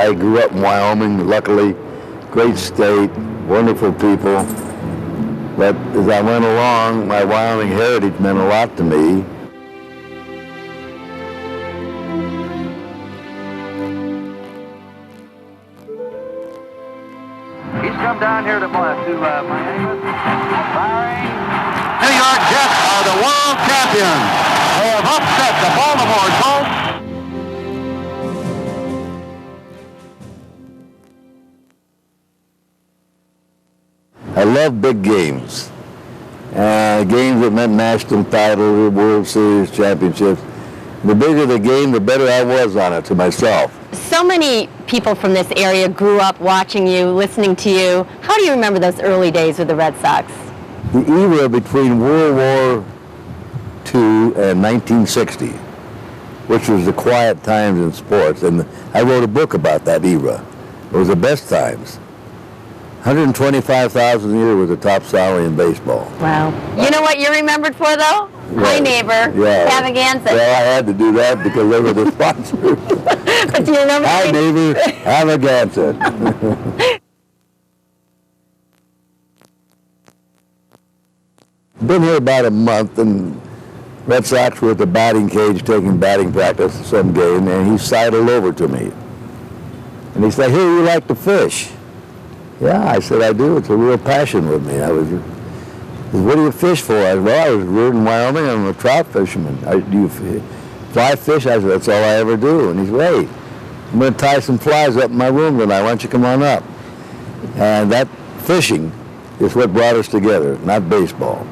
I grew up in Wyoming, luckily. Great state, wonderful people. But as I went along, my Wyoming heritage meant a lot to me. He's come down here to Miami. Firing. New York Jets are the world champions. They have upset the Baltimore Colts. I love big games. Games that meant national titles, World Series, championships. The bigger the game, the better I was on it to myself. So many people from this area grew up watching you, listening to you. How do you remember those early days with the Red Sox? The era between World War II and 1960, which was the quiet times in sports, and I wrote a book about that era. It was the best times. $125,000 a year was the top salary in baseball. Wow. You know what you're remembered for, though? Yeah. Hi, neighbor. Yeah. Havaganza. Well, I had to do that because they were the sponsors. But do you remember? Hi, neighbor. Havaganza. Been here about a month, and Red Sox were at the batting cage taking batting practice at some game, and he sidled over to me. And he said, "Hey, you like to fish?" Yeah, I said, "I do. It's a real passion with me." I was, he said, "What do you fish for?" I said, "Well, I was reared in Wyoming. I'm a trout fisherman." "Do you fly fish?" I said, "That's all I ever do." And he said, "Hey, I'm going to tie some flies up in my room tonight. Why don't you come on up?" And that fishing is what brought us together, not baseball.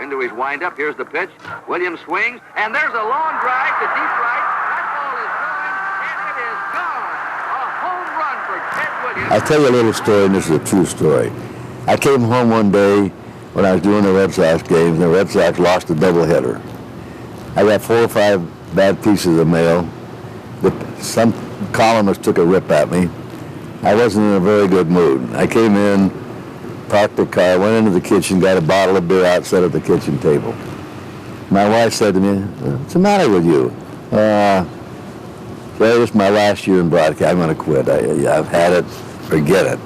Into his windup. Here's the pitch. Williams swings, and there's a long drive to deep right. That ball is going, and it is gone. A home run for Ted Williams. I'll tell you a little story, and this is a true story. I came home one day when I was doing the Red Sox games, and the Red Sox lost a doubleheader. I got 4 or 5 bad pieces of mail. Some columnist took a rip at me. I wasn't in a very good mood. I came in, parked the car, went into the kitchen, got a bottle of beer out, set at the kitchen table. My wife said to me, "What's the matter with you?" "Well, this is my last year in broadcast. I'm going to quit. I've had it. Forget it."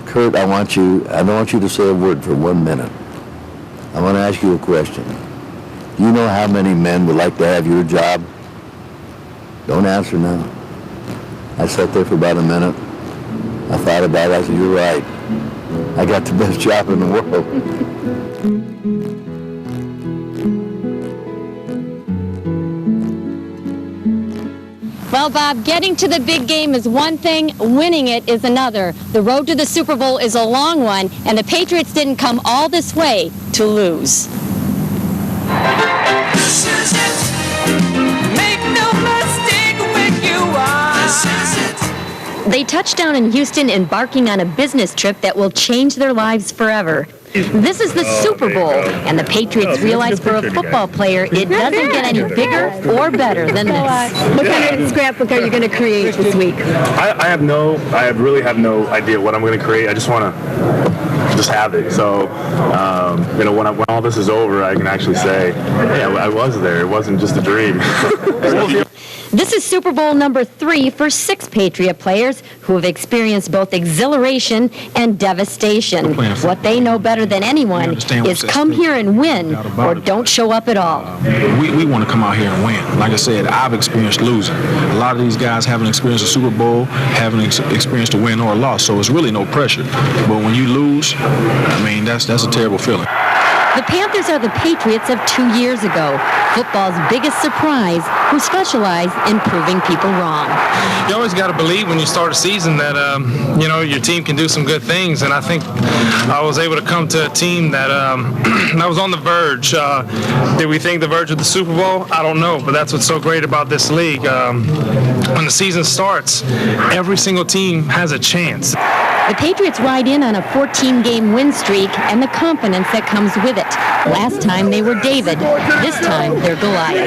"Kurt, I don't want you to say a word for 1 minute. I want to ask you a question. Do you know how many men would like to have your job?" "Don't answer now." I sat there for about a minute. I thought about it. I said, "You're right. I got the best job in the world." Well, Bob, getting to the big game is one thing, winning it is another. The road to the Super Bowl is a long one, and the Patriots didn't come all this way to lose. This is it. Make no mistake where you are. This is it. They touched down in Houston, embarking on a business trip that will change their lives forever. This is the Super Bowl, and the Patriots realize for a football player it doesn't get any bigger or better than this. What kind of scrapbook are you going to create this week? I really have no idea what I'm going to create. I just want to just have it. So, when all this is over, I can actually say, hey, I was there. It wasn't just a dream. This is Super Bowl number 3 for 6 Patriot players who have experienced both exhilaration and devastation. What they know better than anyone is come here and win, or don't show up at all. We want to come out here and win. Like I said, I've experienced losing. A lot of these guys haven't experienced a Super Bowl, haven't experienced a win or a loss, so it's really no pressure. But when you lose, I mean, that's a terrible feeling. The Panthers are the Patriots of 2 years ago, football's biggest surprise, who specialize in proving people wrong. You always got to believe when you start a season that, your team can do some good things. And I think I was able to come to a team that that was on the verge. Did we think the verge of the Super Bowl? I don't know, but that's what's so great about this league. When the season starts, every single team has a chance. The Patriots ride in on a 14-game win streak and the confidence that comes with it. Last time they were David. This time they're Goliath.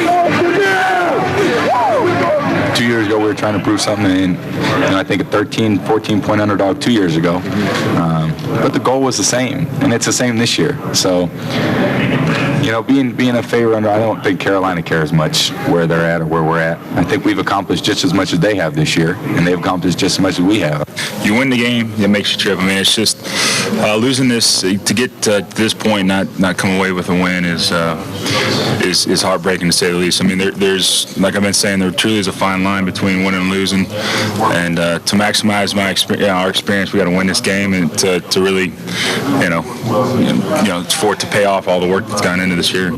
2 years ago, we were trying to prove something, and I think a 13, 14-point underdog 2 years ago. But the goal was the same, and it's the same this year. So, being a favorite under, I don't think Carolina cares much where they're at or where we're at. I think we've accomplished just as much as they have this year, and they've accomplished just as much as we have. You win the game, it makes you trip. I mean, it's just losing this to get to this point, not come away with a win is heartbreaking to say the least. I mean, there's like I've been saying, there truly is a fine line between winning and losing, and to maximize our experience, we got to win this game, and to really, for it to pay off all the work that's gone into this year.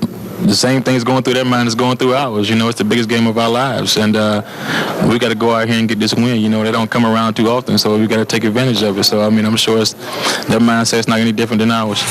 The same thing is going through their mind is going through ours. It's the biggest game of our lives, and we got to go out here and get this win. They don't come around too often, so we got to take advantage of it. So, I mean, I'm sure their mindset's not any different than ours.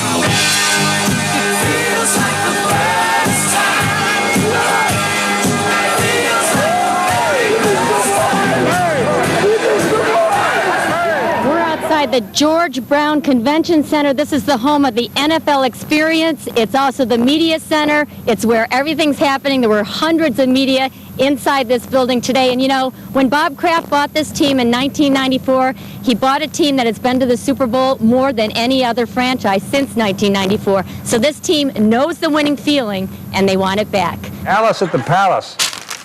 The George Brown Convention Center. This is the home of the NFL Experience. It's also the media center. It's where everything's happening. There were hundreds of media inside this building today. And when Bob Kraft bought this team in 1994, he bought a team that has been to the Super Bowl more than any other franchise since 1994. So this team knows the winning feeling, and they want it back. Alice at the Palace.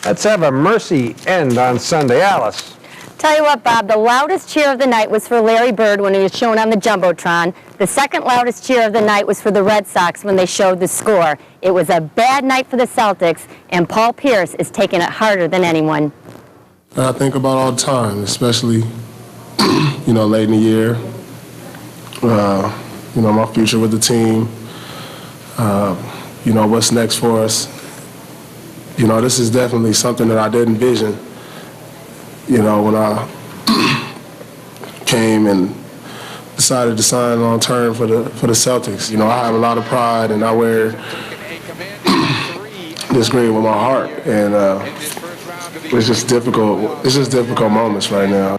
Let's have a mercy end on Sunday. Alice. Tell you what, Bob, the loudest cheer of the night was for Larry Bird when he was shown on the Jumbotron. The second loudest cheer of the night was for the Red Sox when they showed the score. It was a bad night for the Celtics, and Paul Pierce is taking it harder than anyone. I think about all the time, especially, late in the year. My future with the team. What's next for us. This is definitely something that I didn't envision. When I came and decided to sign long term for the Celtics, I have a lot of pride, and I wear this green with my heart, and it's just difficult. It's just difficult moments right now.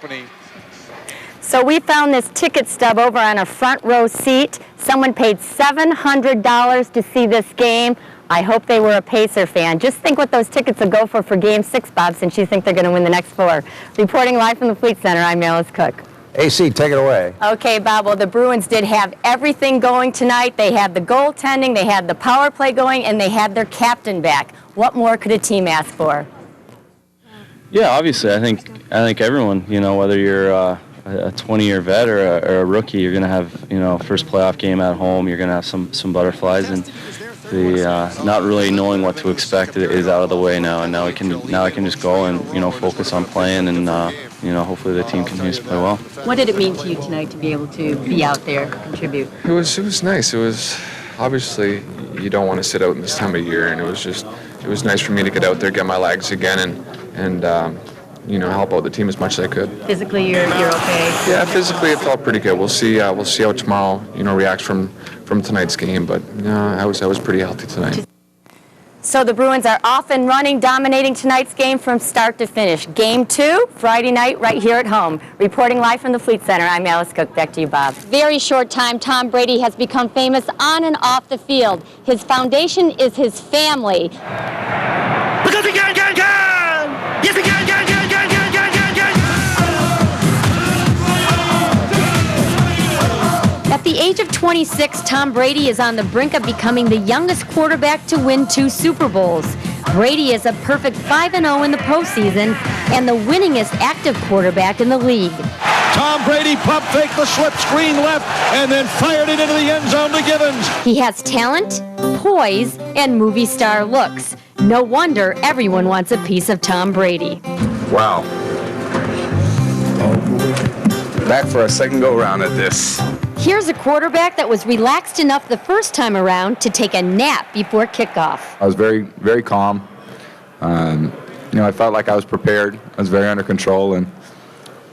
So we found this ticket stub over on a front row seat. Someone paid $700 to see this game. I hope they were a Pacer fan. Just think what those tickets will go for Game 6, Bob, since you think they're going to win the next 4. Reporting live from the Fleet Center, I'm Alice Cook. AC, take it away. Okay, Bob, well, the Bruins did have everything going tonight. They had the goaltending, they had the power play going, and they had their captain back. What more could a team ask for? Yeah, obviously, I think everyone, whether you're a 20-year vet or a rookie, you're going to have, first playoff game at home. You're going to have some butterflies, and the not really knowing what to expect is out of the way now. And now I can just go and focus on playing, and hopefully the team continues to play well. What did it mean to you tonight to be able to be out there, contribute? It was nice. It was obviously you don't want to sit out in this time of year, and it was nice for me to get out there, get my legs again, and help out the team as much as I could. Physically, you're okay? Yeah, physically it felt pretty good. We'll see how tomorrow, reacts from tonight's game, but I was pretty healthy tonight. So the Bruins are off and running, dominating tonight's game from start to finish. Game 2, Friday night, right here at home. Reporting live from the Fleet Center, I'm Alice Cook. Back to you, Bob. Very short time, Tom Brady has become famous on and off the field. His foundation is his family. Because he can! Yes, he can! At the age of 26, Tom Brady is on the brink of becoming the youngest quarterback to win 2 Super Bowls. Brady is a perfect 5-0 in the postseason and the winningest active quarterback in the league. Tom Brady pump faked the slip screen left and then fired it into the end zone to Givens. He has talent, poise, and movie star looks. No wonder everyone wants a piece of Tom Brady. Wow. Back for a second go-round at this. Here's a quarterback that was relaxed enough the first time around to take a nap before kickoff. I was very, very calm. I felt like I was prepared. I was very under control, and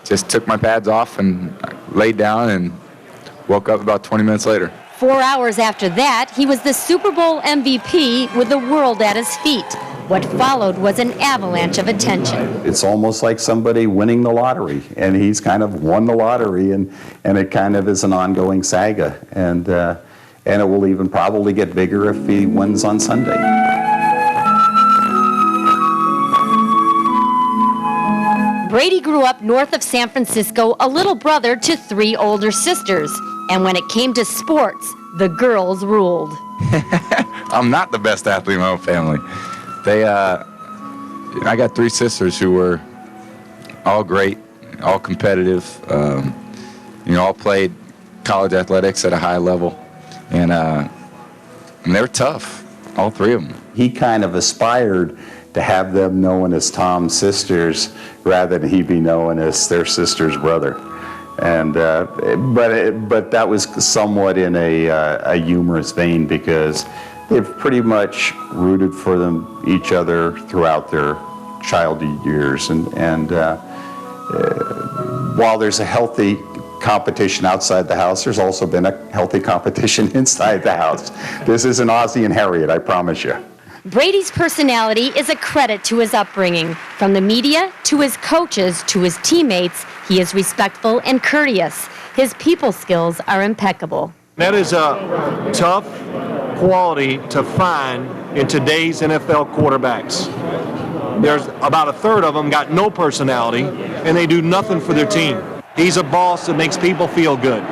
just took my pads off and laid down and woke up about 20 minutes later. 4 hours after that, he was the Super Bowl MVP with the world at his feet. What followed was an avalanche of attention. It's almost like somebody winning the lottery, and he's kind of won the lottery, and it kind of is an ongoing saga, and it will even probably get bigger if he wins on Sunday. Brady grew up north of San Francisco, a little brother to 3 older sisters. And when it came to sports, the girls ruled. I'm not the best athlete in my own family. I got 3 sisters who were all great, all competitive, all played college athletics at a high level, and they were tough, all 3 of them. He kind of aspired to have them known as Tom's sisters rather than he be known as their sister's brother. And but that was somewhat in a humorous vein because they've pretty much rooted for each other throughout their childhood years. And while there's a healthy competition outside the house, there's also been a healthy competition inside the house. This isn't Ozzie and Harriet, I promise you. Brady's personality is a credit to his upbringing. From the media to his coaches to his teammates, he is respectful and courteous. His people skills are impeccable. That is a tough quality to find in today's NFL quarterbacks. There's about a third of them got no personality, and they do nothing for their team. He's a boss that makes people feel good.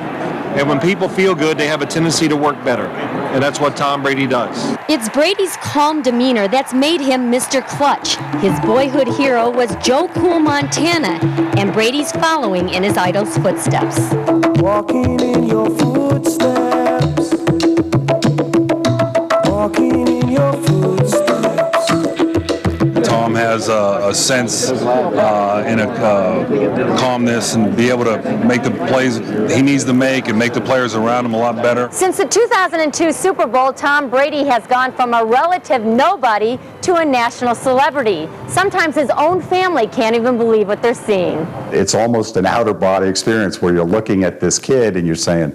And when people feel good, they have a tendency to work better. And that's what Tom Brady does. It's Brady's calm demeanor that's made him Mr. Clutch. His boyhood hero was Joe Cool Montana, and Brady's following in his idol's footsteps. Walking in your footsteps. Walking in your footsteps. Tom has a sense and a calmness and be able to make the plays he needs to make and make the players around him a lot better. Since the 2002 Super Bowl, Tom Brady has gone from a relative nobody to a national celebrity. Sometimes his own family can't even believe what they're seeing. It's almost an outer body experience where you're looking at this kid and you're saying,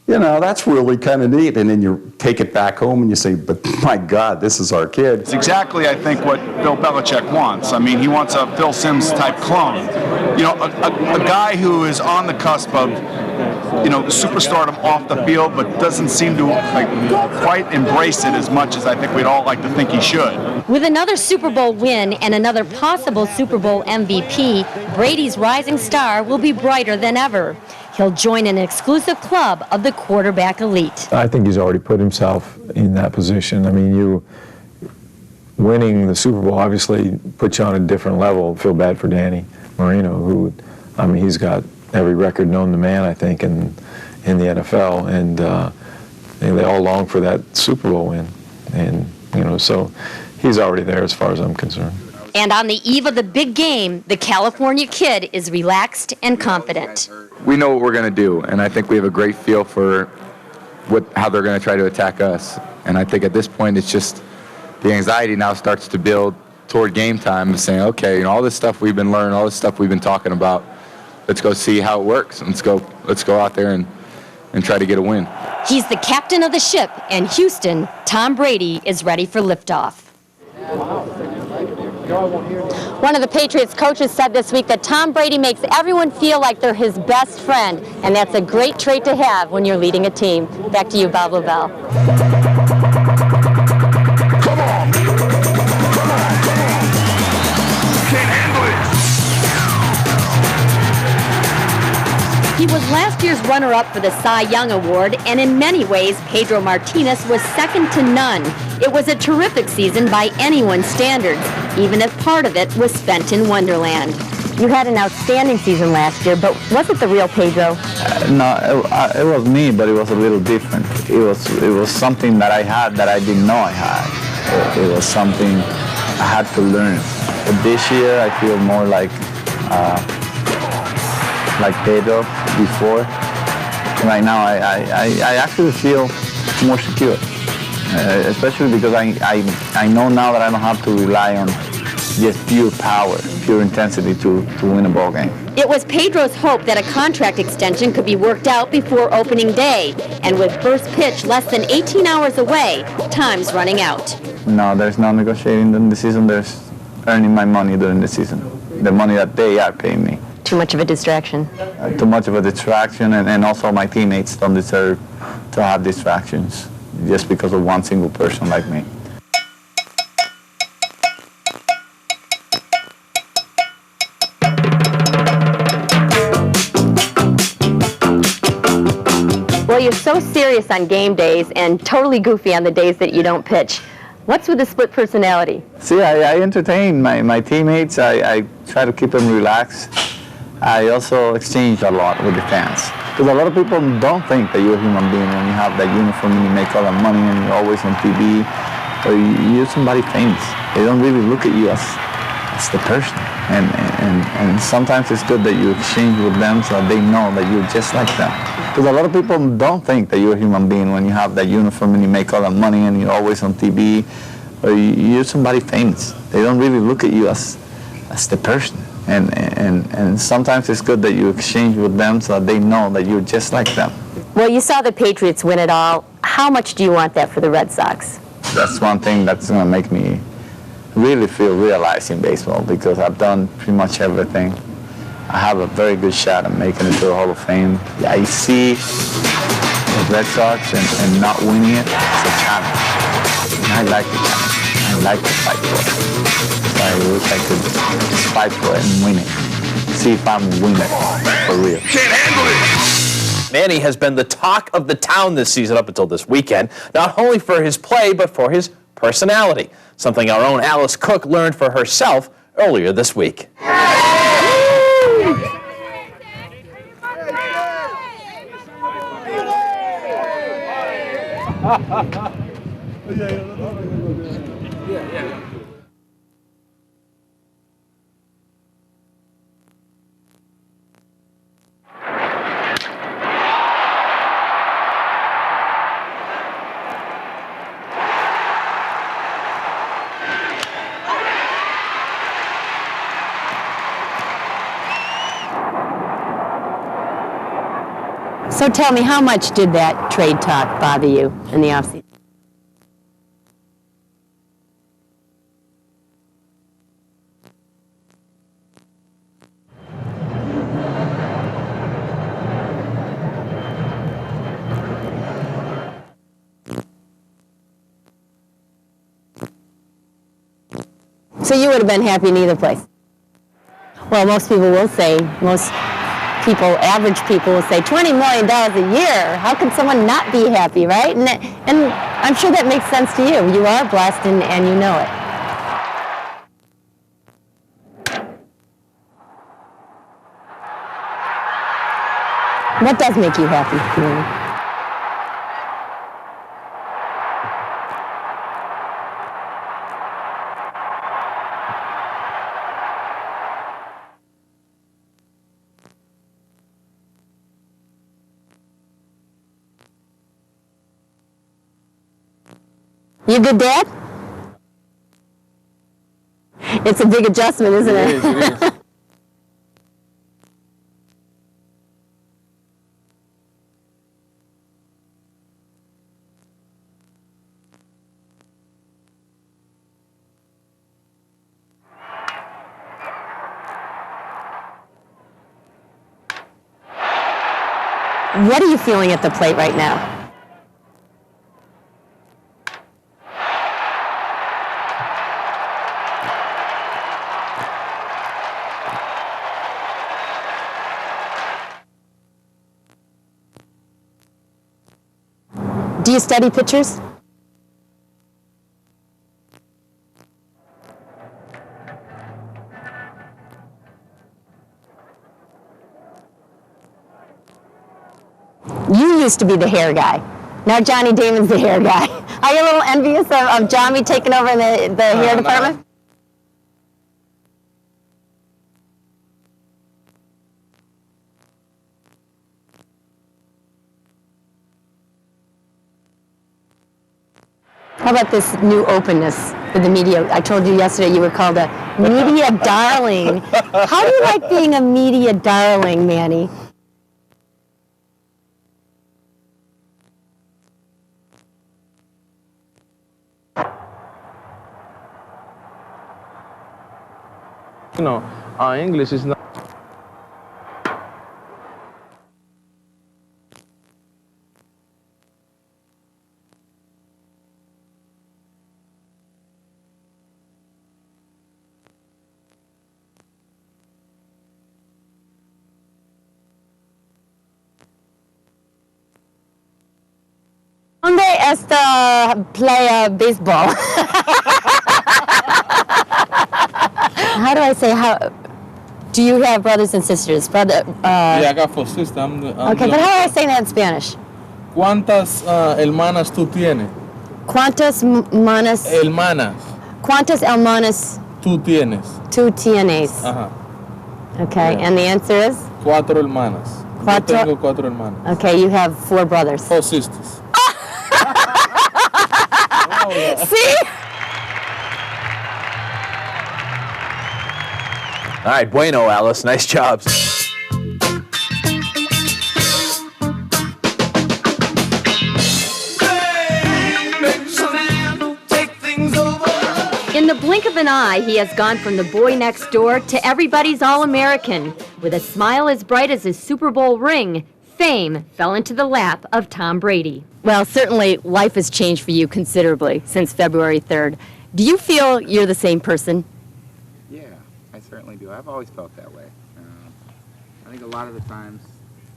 you know, that's really kind of neat. And then you take it back home and you say, but my God, this is our kid. It's exactly, I think, what Bill Belichick wants. I mean, he wants a Phil Simms type clone. You know, a guy who is on the cusp of, you know, superstardom off the field, but doesn't seem to quite embrace it as much as I think we'd all like to think he should. With another Super Bowl win and another possible Super Bowl MVP, Brady's rising star will be brighter than ever. He'll join an exclusive club of the quarterback elite. I think he's already put himself in that position. I mean, you winning the Super Bowl obviously puts you on a different level. Feel bad for Danny Marino, who, I mean, he's got every record known to man, I think, in the NFL, and they all long for that Super Bowl win, and you know, so he's already there as far as I'm concerned. And on the eve of the big game, the California kid is relaxed and confident. We know what we're going to do, and I think we have a great feel for how they're going to try to attack us. And I think at this point, it's just the anxiety now starts to build toward game time and saying, okay, you know, all this stuff we've been learning, all this stuff we've been talking about, let's go see how it works. Let's go out there and try to get a win. He's the captain of the ship, and Houston, Tom Brady, is ready for liftoff. One of the Patriots coaches said this week that Tom Brady makes everyone feel like they're his best friend, and that's a great trait to have when you're leading a team. Back to you, Bob Lavelle. Come on! Can't handle it! He was last year's runner-up for the Cy Young Award, and in many ways, Pedro Martinez was second to none. It was a terrific season by anyone's standards, even if part of it was spent in Wonderland. You had an outstanding season last year, but was it the real Pedro? No, it was me, but it was a little different. It was something that I had that I didn't know I had. It was something I had to learn. But this year, I feel more like Pedro before. Right now, I actually feel more secure. Especially because I know now that I don't have to rely on just pure power. pure intensity to win a ball game. It was Pedro's hope that a contract extension could be worked out before opening day. And with first pitch less than 18 hours away, time's running out. No, there's no negotiating during the season. There's earning my money during the season. The money that they are paying me. Too much of a distraction. Too much of a distraction, and also my teammates don't deserve to have distractions just because of one single person like me. Well, you're so serious on game days and totally goofy on the days that you don't pitch. What's with the split personality? See, I entertain my teammates. I try to keep them relaxed. I also exchange a lot with the fans. Because a lot of people don't think that you're a human being when you have that uniform and you make all that money and you're always on TV, or you're somebody famous. They don't really look at you as the person. And sometimes it's good that you exchange with them so that they know that you're just like them. Because a lot of people don't think that you're a human being when you have that uniform and you make all that money and you're always on TV, or you're somebody famous. They don't really look at you as the person. And sometimes it's good that you exchange with them so that they know that you're just like them. Well, you saw the Patriots win it all. How much do you want that for the Red Sox? That's one thing that's going to make me really feel realized in baseball, because I've done pretty much everything. I have a very good shot at making it to the Hall of Fame. I see the Red Sox and not winning it as a challenge. And I like the challenge. I like to fight for it. So I wish I could just fight for it and win it. See if I'm winning it for real. Can't handle it! Manny has been the talk of the town this season up until this weekend, not only for his play, but for his personality, something our own Alice Cook learned for herself earlier this week. So tell me, how much did that trade talk bother you in the offseason? So you would have been happy in either place? Well, most people will say, average people will say, $20 million a year. How can someone not be happy, right? And I'm sure that makes sense to you. You are blessed and you know it. What does make you happy, Manny? You a good dad? It's a big adjustment, isn't it? It is. What are you feeling at the plate right now? Do you study pitchers? You used to be the hair guy. Now Johnny Damon's the hair guy. Are you a little envious of Johnny taking over the hair department? How about this new openness with the media? I told you yesterday you were called a Media darling. How do you like being a media darling, Manny? You know, English is not. ¿Dónde play baseball? How do I say how? Do you have brothers and sisters? Yeah, I got 4 sisters. Okay, but how do I say that in Spanish? ¿Cuántas hermanas tú tienes? ¿Cuántas hermanas? ¿Cuántas hermanas Tú tienes. tú tienes? Ajá. Okay, and the answer is? 4 hermanas. Yo tengo 4 hermanas. Okay, you have 4 brothers. 4 sisters. See? All right, bueno, Alice. Nice job. In the blink of an eye, he has gone from the boy next door to everybody's All-American. With a smile as bright as his Super Bowl ring, fame fell into the lap of Tom Brady. Well, certainly life has changed for you considerably since February 3rd. Do you feel you're the same person? Yeah, I certainly do. I've always felt that way. I think a lot of the times,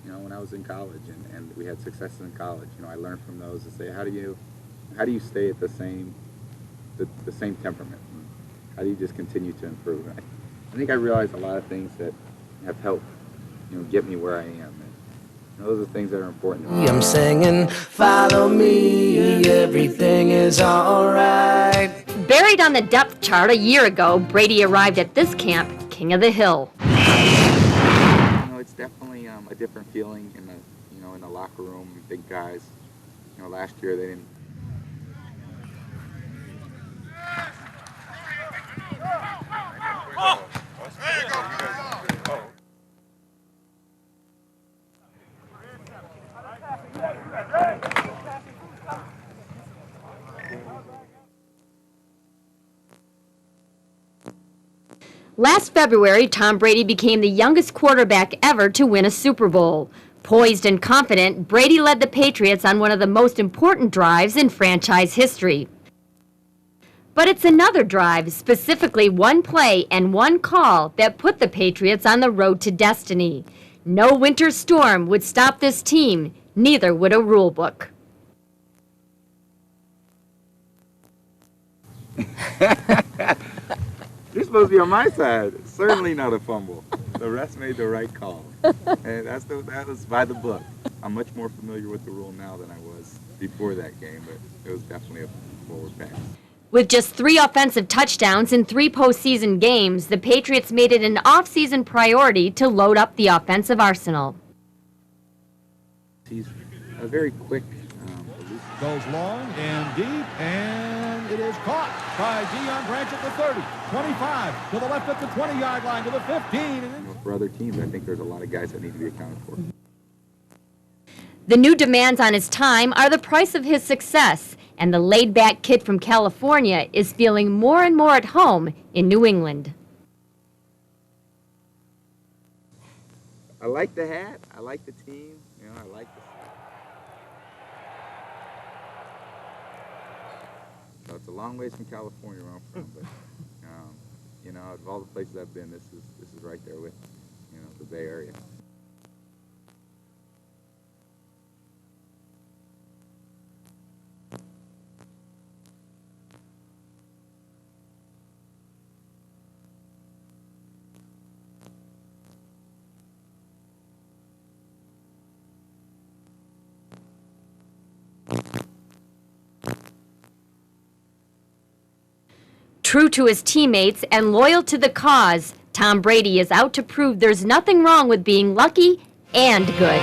you know, when I was in college and we had successes in college, you know, I learned from those to say, how do you stay at the same temperament? How do you just continue to improve? I think I realized a lot of things that have helped, you know, get me where I am. And those are things that are important to me. I'm singing, follow me, everything is alright. Buried on the depth chart a year ago, Brady arrived at this camp, King of the Hill. You know, it's definitely a different feeling in the locker room. Big guys. You know, last year they didn't. Last February, Tom Brady became the youngest quarterback ever to win a Super Bowl. Poised and confident, Brady led the Patriots on one of the most important drives in franchise history. But it's another drive, specifically one play and one call, that put the Patriots on the road to destiny. No winter storm would stop this team, neither would a rule book. You're supposed to be on my side. Certainly not a fumble. The refs made the right call. And that was by the book. I'm much more familiar with the rule now than I was before that game, but it was definitely a forward pass. With just 3 offensive touchdowns in 3 postseason games, the Patriots made it an off-season priority to load up the offensive arsenal. He's a very quick. Goes long and deep, and it is caught by Deion Branch at the 30, 25, to the left at the 20-yard line, to the 15. And then For other teams, I think there's a lot of guys that need to be accounted for. The new demands on his time are the price of his success, and the laid-back kid from California is feeling more and more at home in New England. I like the hat. I like the team. You know, I like the. So it's a long ways from California where I'm from, but you know, of all the places I've been, this is right there with, you know, the Bay Area. True to his teammates and loyal to the cause, Tom Brady is out to prove there's nothing wrong with being lucky and good.